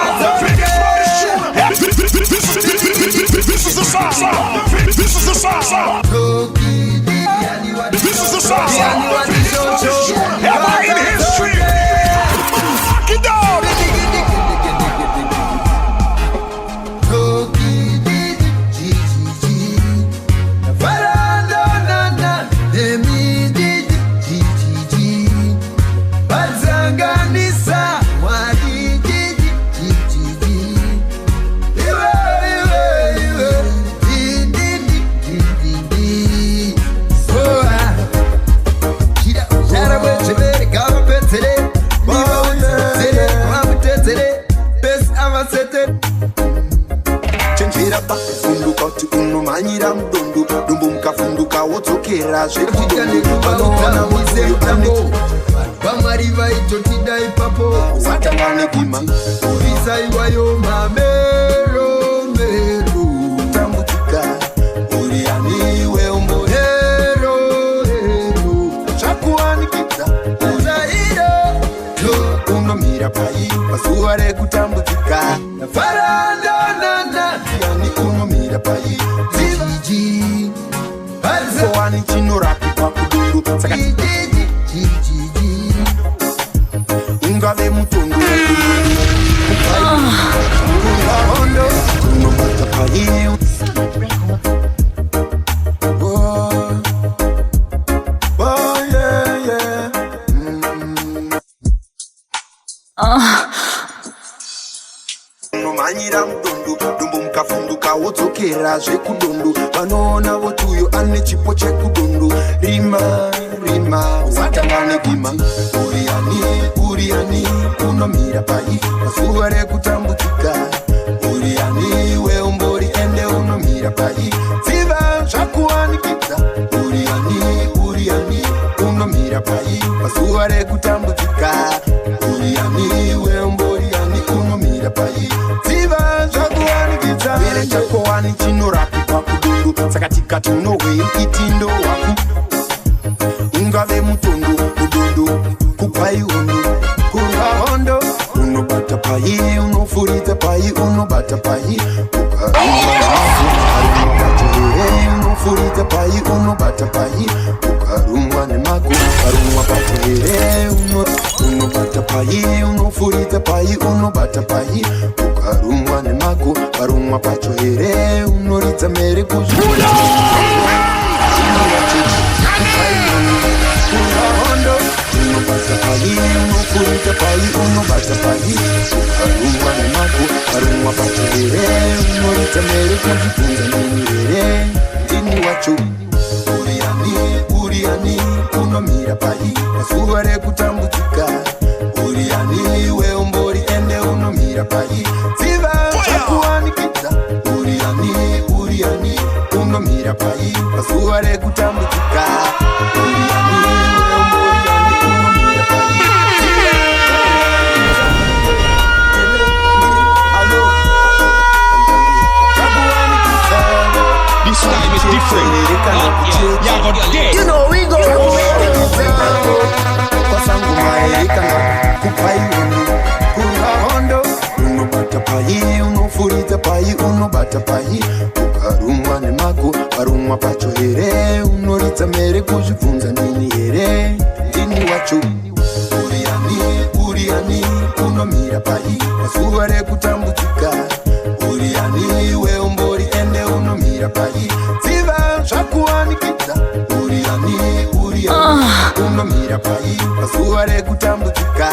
This is the salsa. This is the salsa. This is the salsa. Ever in history. Fuck it down. Chenjera pa funduka uti unomanyira mdondo Dumbu mkafunduka wotokera Shekida nikubalona mwize utambo Bamariva itotida ipapo Satangane kima Urisa iwayo mamero mero Tambutika Urianiwe umbo Hero hero Chakuani kita Uzairo Yo unomira pai Pasuare kutambutika Faranda Yani unomira pai Ziji Alza Wani chino rapi kwa kuduru Sakati Ungave mutungu Ondo pai. Oh yeah yeah. Nomanyira mdundu dumbu mkafunduka wodzokera zvekudundu vanoona votuyo ane chipo chekudundu rima watangane gima uriani unomira pai pazuva rekutambudzika uriani weumbori ende unomira pai dziva zvakuwanikidza uriani unomira pai pazuva rekutambudzika uriani weumbori ani unomira pai dziva zvakuwanikidza vere chakowani chinorapikwa kudundu saka tikati unohwei itindo waku ungave mutundu kudundu kupai undu kurwa hondo unobata pai unofuridza pai unobata pai unofuridza pai unobata pai ukarumwa nemago ukarumwa patere unobata pai unofuridza pai unobata pai ukarumwa nemago ukarumwa pacho here unoridza mere kuzvula hondo unobata pai unofuridza pai unobata pai ukarumwa nemago ukarumwa pacho here unoridza mere kuzvibvunza nemirere ndini wacho uriani unomira pai pazuva rekutambudzika uriani weumbori ende unomira pai dziva zvakuwanikidza uriani unomira pai pazuva rekutambudzika uriani weumbori ende unomira pai This time is different. You know we go Pasangu maerika kupai hondo unobata pai unofuridza pai unobata pai ukarumwa nemago ukarumwa pacho here unoridza mere kuzvibvunza ndini here ndini wacho uriani unomira pai pazuva rekutambudzika uriani weumbori ende unomira pai dziva zvakuwanikidza uriani unomira pai pazuva rekutambudzika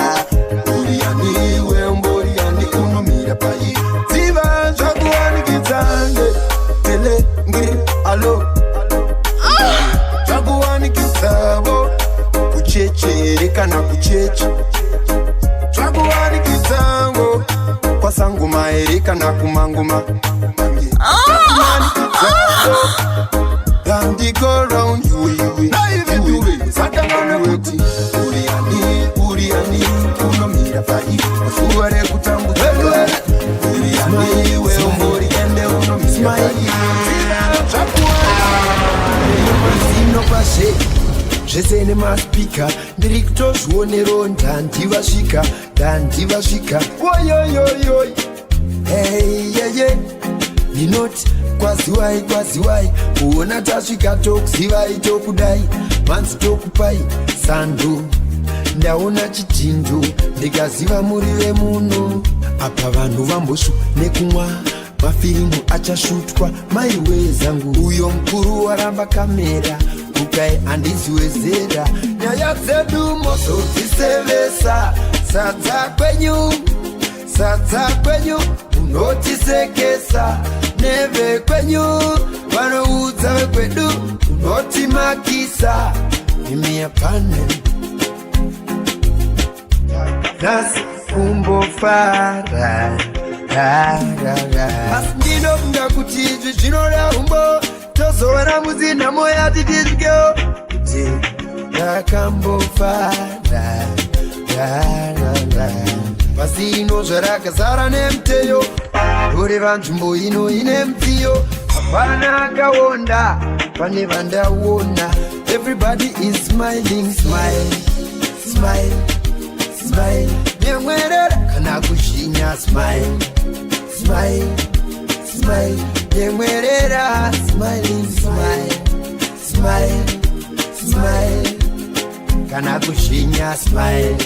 uriani weumbori ende unomira pai dziva zvakuwanikidza tele ngiri alo zvakuwanikidzavo kuchechere kana kucheche zvakuwanikidzavo kwasanguma here kana kumanguma Dandy go round you Sakanganeweti Uriani unomira pai pazuva rekutambudzika Uriani weumbori ende unomira pai Zino pashe zvese nemaspika ndiri kutozvionero ndandivasvika oyoyoyoy eyeye ndinoti kwaziwai kuona tasvika tokuzivai tokudai manzi tokupai sando ndaona chidhindo ndikaziva muri vemuno apa vanhu vambosvu nekumwa mafirimu achashutwa maiwe zangu uyo mukuru waramba kamera kukai handiziwezera nyaya dzedu mozodzisevesa sadza kwenyu unotisekesa neve kwenyu vanoudza vekwedu unotimakisa imiapane nasi kumbofara asi ndinofunga kuti izvi zvinoda umbo tozovana muzinhamo yati tizvikewo kuti ndakambofara pasi ino zvarakazara nemuteyo roreva nzvimbo ino ine mudziyo hapana akaonda pane vandaona everybody is smiling smile nyemwerera kana kuzhinya smile nyemwerera smiling smile kana kuzhinya smile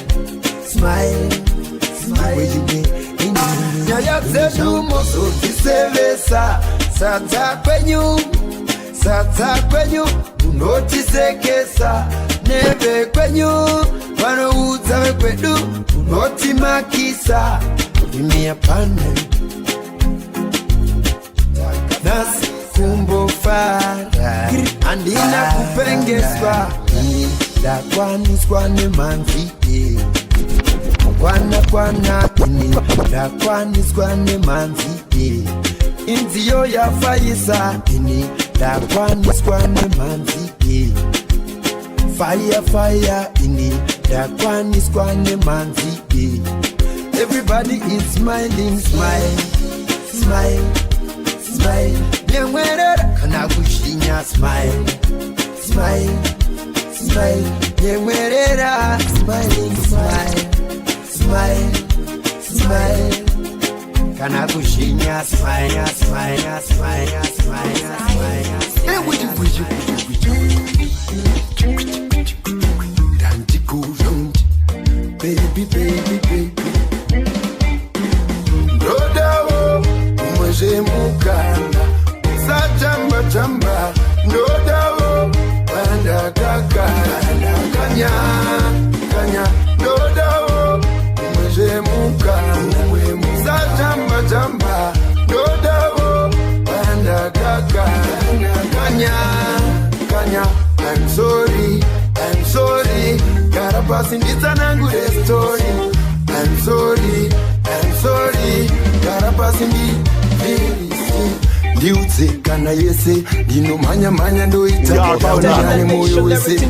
nyaya dzedu mozodzisevesa Sata kwenyu unotisekesa neve kwenyu vanouza vekwedu unotimakisa imia pane nasi kumbofara andina kupengeswa ndakwaniswa nemanzi kwana ini ndakwaniswa nemanzi inziyo yafaisa ini ndakwaniswa nemanzi fire ini ndakwaniswa nemanzi everybody is smiling smile nyemwerera kana kushinya smile nyemwerera smiling smile kana kushinya smile hey would you danti kuvund baby Rodawo umwe mukanda sajamba Rodawo banda kakanda kanya Rodawo umwe mukanda sajamba Rodawo banda kakanda kanya I'm sorry gotta pass in this nangu story I'm sorry gotta pass in the ndiudzekana yese ndinomhanya ndoita ndani moyo wese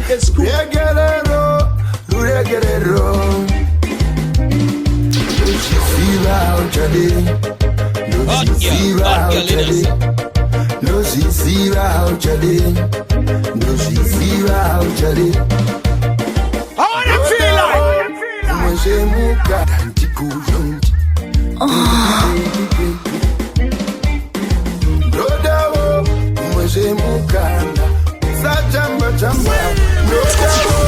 ruregerero I wanna feel Rodawo umwe mukanda sajamba Rodawo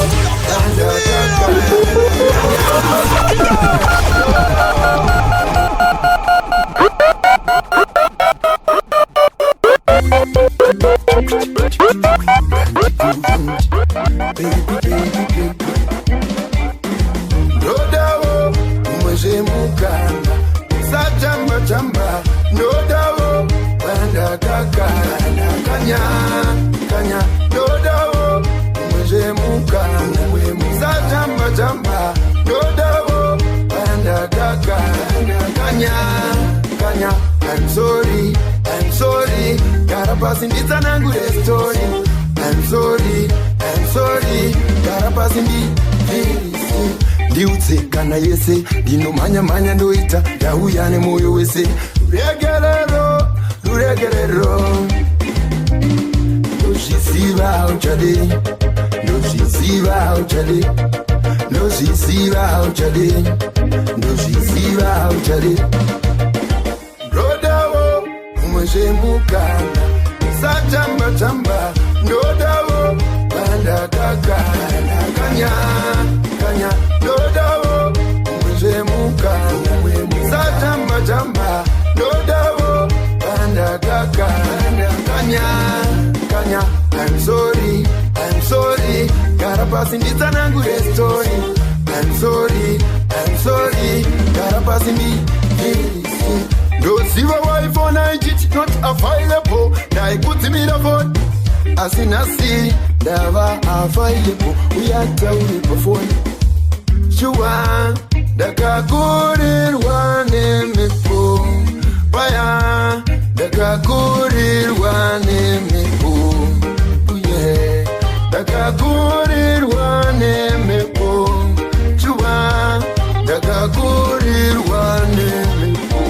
Rodawo umwe mukanda sajamba Rodawo banda kakanda kanya Rodawo umwe mukanda sajamba Rodawo banda kakanda kanya I'm sorry gotta pass in this nangu story I'm sorry gotta pass in the ndiudzekana yese ndinomhanya ndoita ndauya nemoyo wese ruregerero nozviziva uchade Rodawo umwe mukanda sajamba Rodawo banda kakanda kanya Rodawo umwe mukanda sajamba Rodawo banda kakanda kanya I'm sorry gotta pass in this nangu story I'm sorry gotta pass in the Doziva wife on it not available Naikuti me the phone Asinasi never available We are telling before Shua Daka kurir wane mipo Baya Daka kurir wane mipo Uye Daka kurir wane mipo Shua Daka kurir wane mipo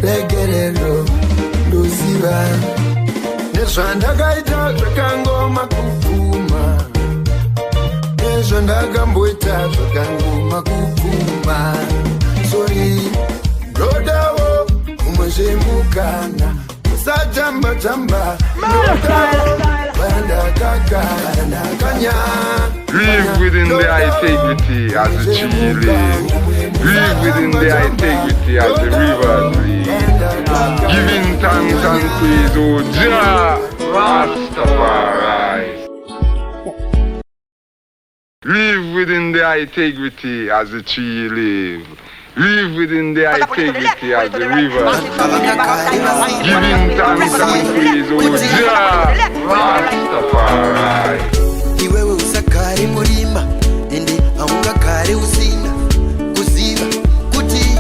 Regerero Luziva Neshandagaita zvakangoma kupfuma Nezvandakamboita zvakangoma kupfuma Sorry Rodawo umwe mukanda sajamba Rodawo banda kakanda kanya Live within the integrity as a Chile. Live within the integrity as the rivers lead. Giving thanks and praise, O Jah Rastafari. Live within the integrity as the tree live. Live within the integrity as the rivers. Giving thanks and praise, O Jah Rastafari. Iwewe usakari murima, ende aungakari usina, kuziva kuti.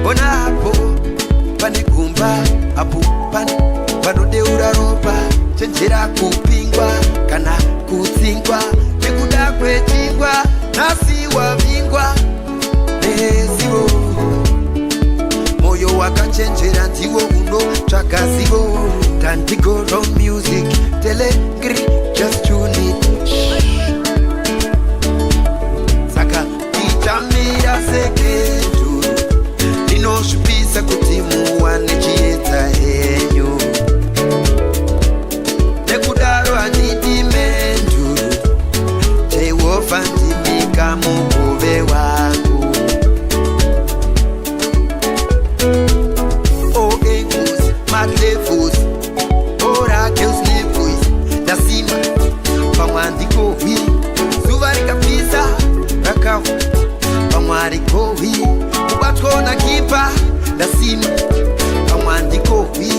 Ona hapo, pane kumba, hapo pane, panodeura ropa, chenjera kupingwa, kana kutsingwa, nekuda kwechingwa, nasi wavingwa, nezivo. Moyo wakachenjera ndiwo uno, chakazivo, tantigo round music, telegri, just tune it. Saka, ichamira seketu, inoshupisa kutimu wanechieta henyu. Nekudaro anidimendu, jewofa ndimika mukove wangu. Oh, engus, madlevus, ora girls nevus, dasima, pamwandiko wi, suvarika pisa, rakahu, pamwariko wi, kubatko na kipa, dasima, pamwandiko wi,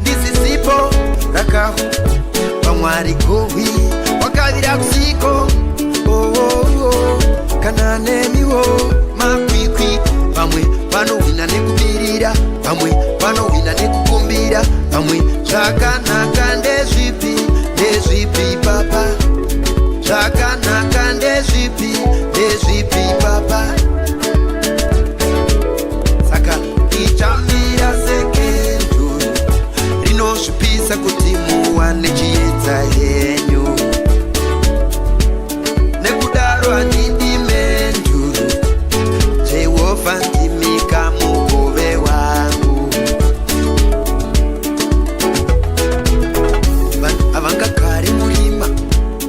ndisisipo, rakahu, pamwariko wi, wakavira kusiko, oh oh oh, kanane miwo, makwikwi, pamwe, pano wina nekubirira, pamwe, pano wina nekukumbira, pamwe, zvakanaka ndezvipi, ndezvipi papa, zvakanaka ndezvipi, ndezvipi papa. Saka ichamira sekendu, rinosvipisa kuti muwane chiedza henyu. Nekudaro handidi menduru, Jehovha ndimika mukove wangu. Vanhu havangagari murima,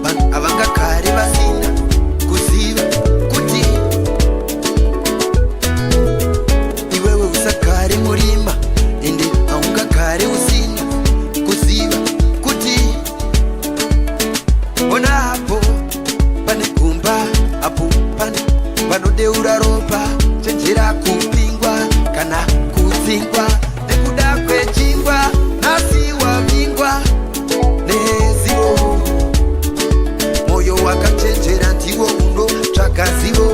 vanhu havangagari vasina kuziva kuti. Iwewe usagari murima, ende haungagari usina kuziva kuti. Ona hapo, pane kumba, hapo pane vanodeura ropa, chenjera kupingwa, kana kutsingwa, nekuda kwechingwa, nasi wavingwa, nezivo. Moyo wakachenjera ndiwo uno, chakazivo,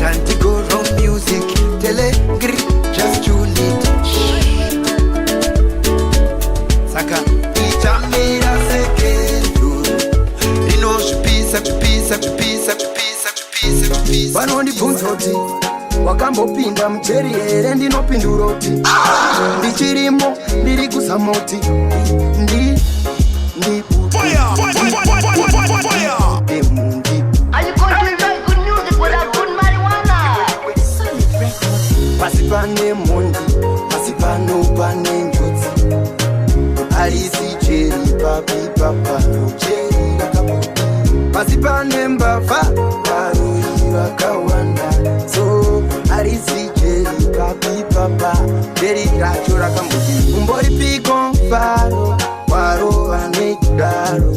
tantigo round music, telegri, just tune it. Saka ichamira sekendu, rinoshupisa, chupisa, chupisa, chupisa, chupisa, chupisa. Vanondibvunza kuti wakambopinda mujeri here, ndinopindura kuti ndichirimo, ndiri kuzama kuti Fire! Are you going to enjoy good music without good marijuana? pasi pane mondi, pasi pano pane njodzi, harisi jeri papi papa jeri rakamuti, pasi pane mbavha varoi vakawanda, so harisi jeri papi papa jeri racho rakamuti. Umboripiko mfaro warova nekudaro,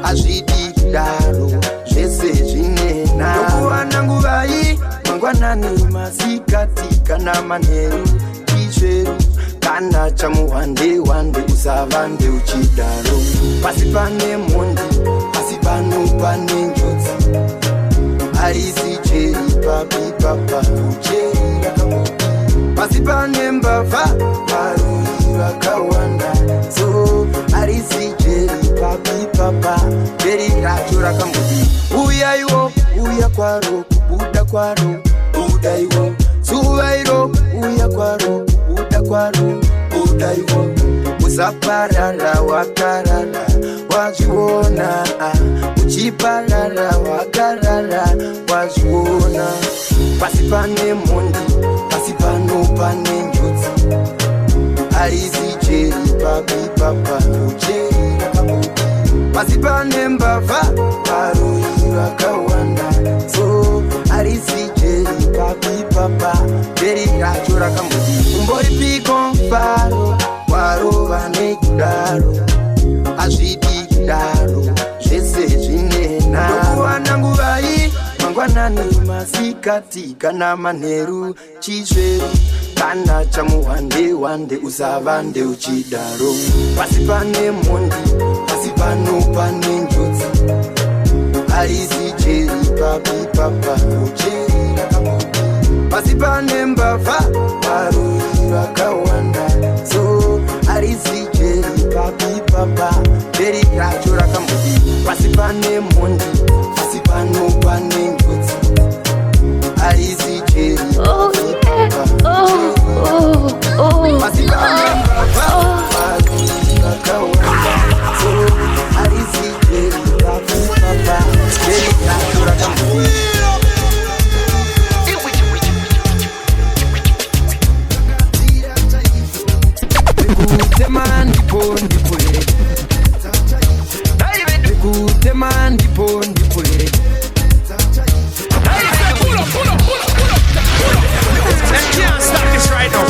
hazvidi kudaro, zvese zvinena. Nokuwana nguvai, mangwanani, masikati kana manheru, chizveru kana chamuhwande wande, usavande uchidaro. Pasi pane mondi, pasi pano pane njodzi, harisi jeri papi papa jeri rakamuti, pasi pane mbavha varoi vakawanda, so harisi jeri papi papa jeri racho rakamuti. Uyaiwo, uya kwaro, kubuda kwaro, buda iwo, zuva iro, uya kwaro, kubuda kwaro, buda iwo. Usaparara wakarara, wazviona, uchiparara wakarara, wazviona. Pasi pane mondi, pasi pano pane njodzi, harisi jeri papi papa jeri rakamuti, pasi pane mbavha varoi vakawanda, so harisi papa Beri racho rakamudi Umbori piko faro Waro vane kudaro Azvidi kudaro Zvese zvinena Ndokuwana nguvai Mangwanani masikati Kana manheru chizveru Kana chamuhande wande Usavande uchidaro Pasipane mondi Pasipano pane njodzi Aizi jeri papi papa Ujeri rakamudi Pasipane mbava Maruri vakawanda So Aizi jeri papi papa Beri racho rakamudi Pasipane mondi Pasipano pane njodzi Aizi jeri papi papa Pasipane mbava Maruri vakawanda So Aizi jeri papi papa Beri racho rakamudi Kutema ndipo ndipole Kutema ndipo ndipole Can't stop this right now.